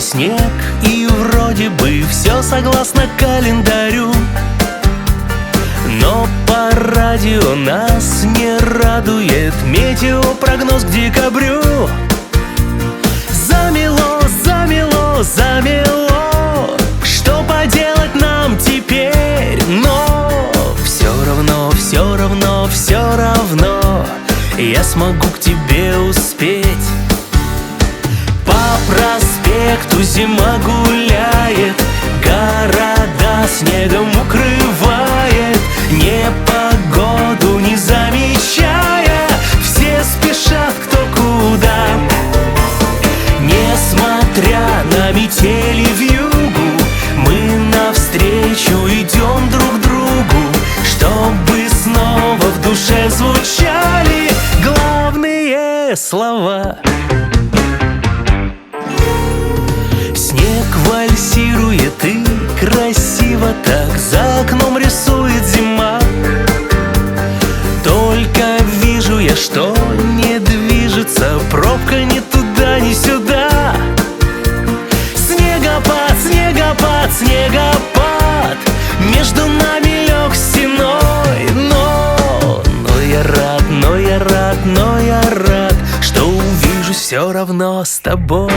снег, и вроде бы все согласно календарю. Но по радио нас не радует метеопрогноз к декабрю. Замело, замело, замело, что поделать нам теперь? Но все равно, все равно, все равно я смогу к тебе успеть. По проспекту зима гуляет, города снегом укрывает, непогоду не замечая, все спешат кто куда. Несмотря на метели вьюгу, мы навстречу идем друг другу, чтобы снова в душе звучали главные слова. Снег вальсирует и красиво так за окном рисует зима. Только вижу я, что не движется пробка ни туда, ни сюда. Снегопад, снегопад, снегопад между нами лег стеной. Но я рад, но я рад, но я рад, что увижу все равно с тобой.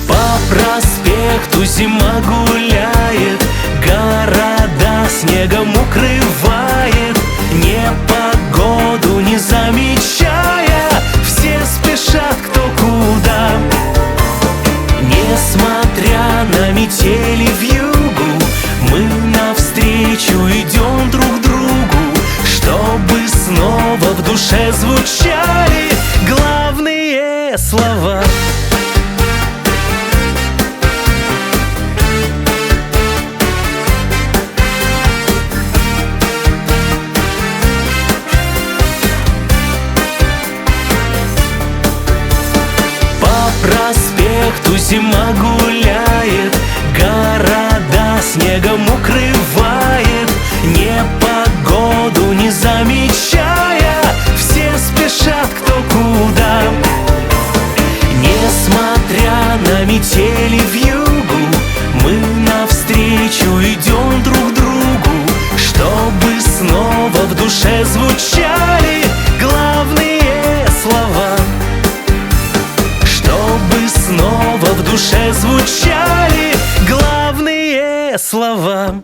По проспекту зима гуляет, города снегом укрывает, непогоду не замечая, все спешат кто куда. Несмотря на метели вьюгу, мы навстречу идем друг другу, чтобы снова в душе звучали главные слова. Проспекту зима гуляет, города снегом укрывает, непогоду не замечая, все спешат кто куда. Несмотря на метели вьюгу, мы навстречу идем друг другу, чтобы снова в душе звучали главные слова. Чтобы снова в душе звучали главные слова.